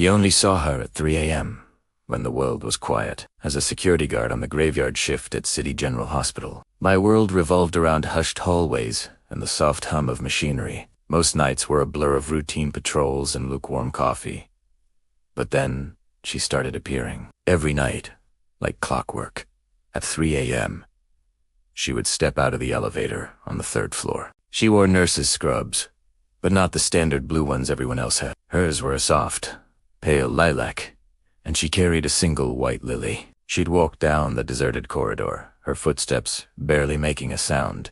He only saw her at 3 a.m., when the world was quiet, as a security guard on the graveyard shift at City General Hospital. My world revolved around hushed hallways and the soft hum of machinery. Most nights were a blur of routine patrols and lukewarm coffee. But then, she started appearing. Every night, like clockwork, at 3 a.m., she would step out of the elevator on the 3rd floor. She wore nurse's scrubs, but not the standard blue ones everyone else had. Hers were a soft, pale lilac, and she carried a single white lily. She'd walk down the deserted corridor, her footsteps barely making a sound,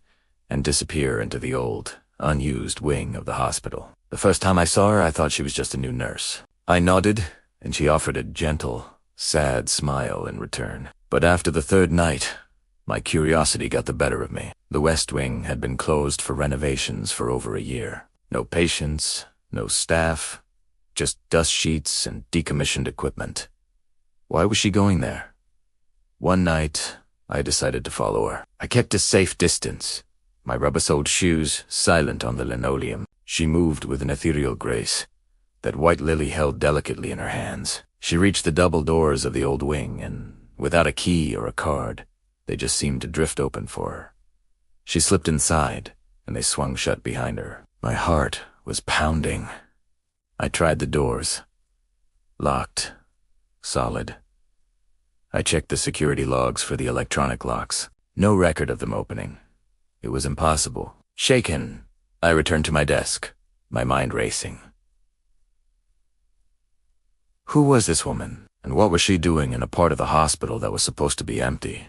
and disappear into the old, unused wing of the hospital. The first time I saw her, I thought she was just a new nurse. I nodded, and she offered a gentle, sad smile in return. But after the 3rd night, my curiosity got the better of me. The West Wing had been closed for renovations for over a year. No patients, no staff, just dust sheets and decommissioned equipment. Why was she going there? One night, I decided to follow her. I kept a safe distance, my rubber-soled shoes silent on the linoleum. She moved with an ethereal grace, that white lily held delicately in her hands. She reached the double doors of the old wing, and without a key or a card, they just seemed to drift open for her. She slipped inside, and they swung shut behind her. My heart was pounding. I tried the doors. Locked. Solid. I checked the security logs for the electronic locks. No record of them opening. It was impossible. Shaken, I returned to my desk, my mind racing. Who was this woman, and what was she doing in a part of the hospital that was supposed to be empty?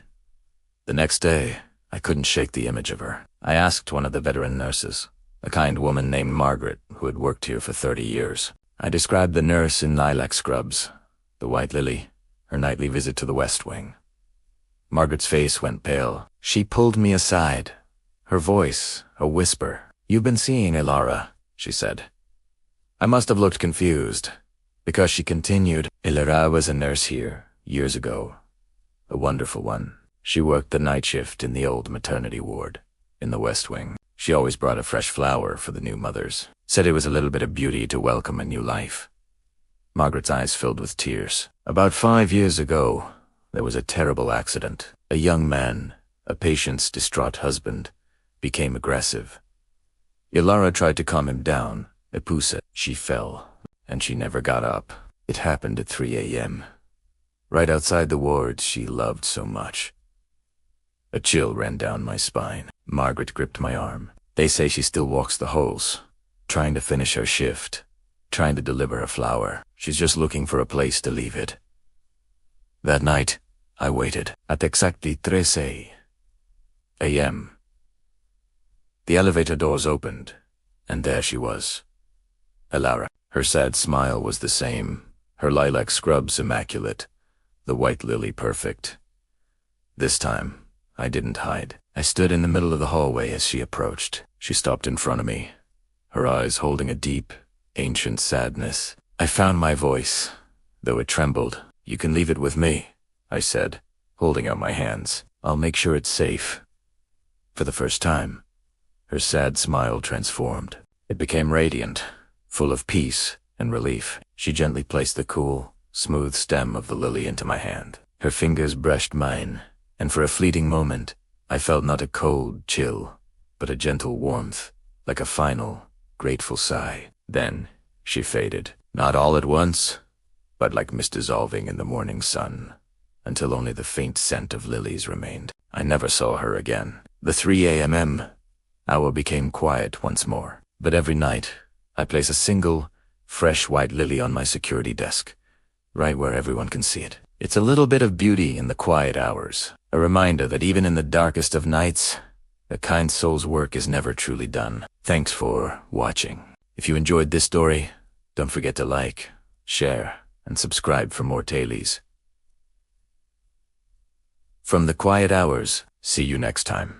The next day, I couldn't shake the image of her. I asked one of the veteran nurses, a kind woman named Margaret, who had worked here for 30 years. I described the nurse in lilac scrubs, the white lily, her nightly visit to the West Wing. Margaret's face went pale. She pulled me aside, her voice a whisper. "You've been seeing Ilara," she said. I must have looked confused, because she continued, "Ilara was a nurse here, years ago. A wonderful one. She worked the night shift in the old maternity ward, in the West Wing. She always brought a fresh flower for the new mothers. Said it was a little bit of beauty to welcome a new life." Margaret's eyes filled with tears. "About 5 years ago, there was a terrible accident. A young man, a patient's distraught husband, became aggressive. Ilara tried to calm him down, Epusa. She fell, and she never got up. It happened at 3 a.m., right outside the ward she loved so much." A chill ran down my spine. Margaret gripped my arm. "They say she still walks the halls, trying to finish her shift, trying to deliver a flower. She's just looking for a place to leave it." That night, I waited. At exactly 3 a.m., the elevator doors opened, and there she was. Ilara. Her sad smile was the same, her lilac scrubs immaculate, the white lily perfect. This time, I didn't hide. I stood in the middle of the hallway as she approached. She stopped in front of me, her eyes holding a deep, ancient sadness. I found my voice, though it trembled. "You can leave it with me," I said, holding out my hands. "I'll make sure it's safe." For the first time, her sad smile transformed. It became radiant, full of peace and relief. She gently placed the cool, smooth stem of the lily into my hand. Her fingers brushed mine, and for a fleeting moment, I felt not a cold chill, but a gentle warmth, like a final, grateful sigh. Then she faded. Not all at once, but like mist dissolving in the morning sun, until only the faint scent of lilies remained. I never saw her again. The 3 a.m. hour became quiet once more, but every night I place a single, fresh white lily on my security desk, right where everyone can see it. It's a little bit of beauty in the quiet hours, a reminder that even in the darkest of nights, a kind soul's work is never truly done. Thanks for watching. If you enjoyed this story, don't forget to like, share, and subscribe for more tailies. From the quiet hours, see you next time.